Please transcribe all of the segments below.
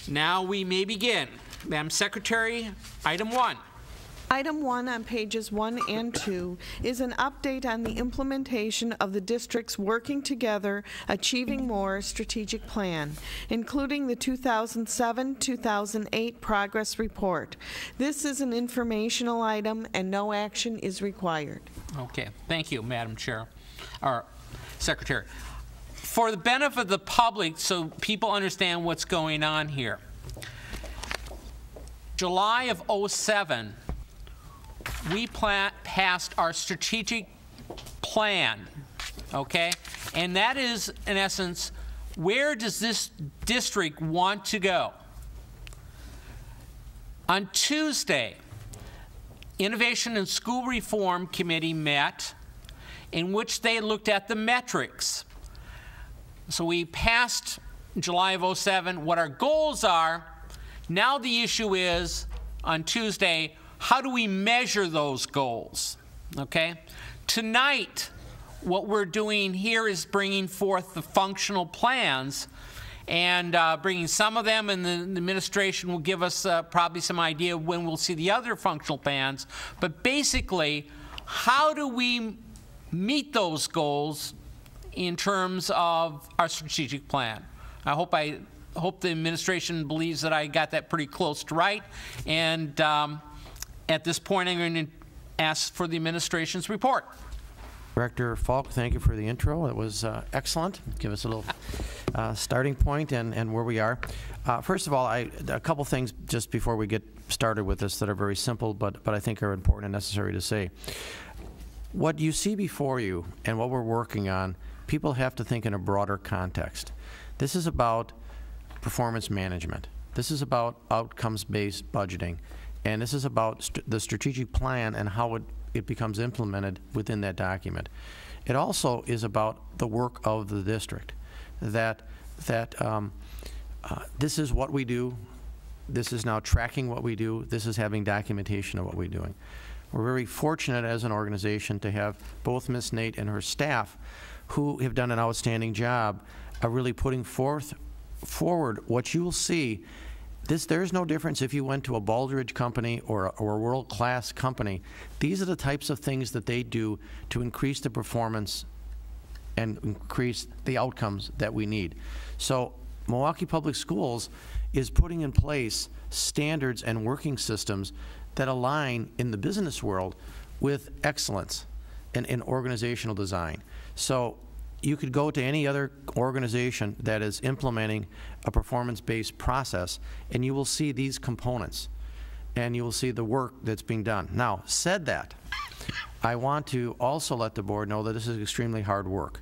Now we may begin. Madam Secretary, item 1. Item 1 on pages 1 and 2 is an update on the implementation of the district's Working Together, Achieving More strategic plan, including the 2007-2008 progress report. This is an informational item and no action is required. Okay, thank you, Madam Chair, or Secretary. For the benefit of the public, so people understand what's going on here, July of '07, we passed our strategic plan, okay? And that is, in essence, where does this district want to go? On Tuesday, Innovation and School Reform Committee met, in which they looked at the metrics. So we passed in July of '07 what our goals are. Now the issue is, on Tuesday, how do we measure those goals, okay? Tonight, what we're doing here is bringing forth the functional plans and bringing some of them, and the administration will give us probably some idea of when we'll see the other functional plans. But basically, how do we meet those goals in terms of our strategic plan? I hope the administration believes that I got that pretty close to right. And at this point, I'm going to ask for the administration's report. Director Falk, thank you for the intro. It was excellent. Give us a little starting point and where we are. First of all, a couple things just before we get started with this that are very simple, but I think are important and necessary to say. What you see before you and what we're working on, people have to think in a broader context. This is about performance management. This is about outcomes-based budgeting. And this is about the strategic plan and how it becomes implemented within that document. It also is about the work of the district, that this is what we do, this is now tracking what we do, this is having documentation of what we're doing. We're very fortunate as an organization to have both Ms. Nate and her staff who have done an outstanding job of really putting forward what you will see. There is no difference if you went to a Baldrige company or a world-class company. These are the types of things that they do to increase the performance and increase the outcomes that we need. So Milwaukee Public Schools is putting in place standards and working systems that align in the business world with excellence in organizational design. So you could go to any other organization that is implementing a performance-based process, and you will see these components, and you will see the work that's being done. Now, said that, I want to also let the board know that this is extremely hard work.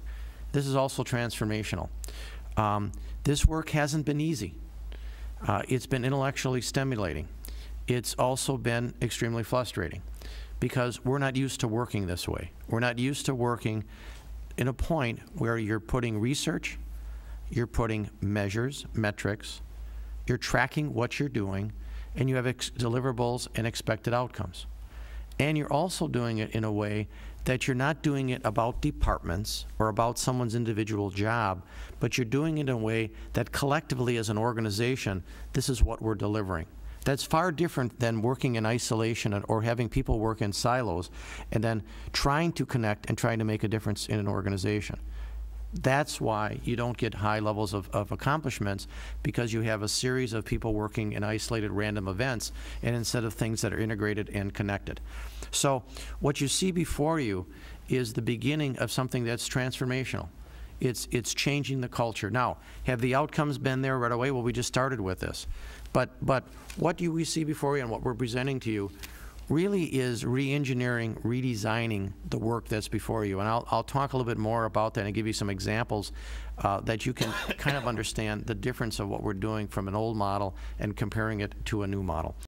This is also transformational. This work hasn't been easy. It's been intellectually stimulating. It's also been extremely frustrating because we're not used to working this way. We're not used to working in a point where you're putting research, you're putting measures, metrics, you're tracking what you're doing, and you have deliverables and expected outcomes. And you're also doing it in a way that you're not doing it about departments or about someone's individual job, but you're doing it in a way that collectively as an organization, this is what we're delivering. That's far different than working in isolation or having people work in silos and then trying to connect and trying to make a difference in an organization. That's why you don't get high levels of accomplishments, because you have a series of people working in isolated random events and instead of things that are integrated and connected. So what you see before you is the beginning of something that's transformational. It's changing the culture. Now, have the outcomes been there right away? Well, we just started with this. But what do we see before you and what we're presenting to you really is re-engineering, redesigning the work that's before you. And I'll talk a little bit more about that and give you some examples that you can kind of understand the difference of what we're doing from an old model and comparing it to a new model.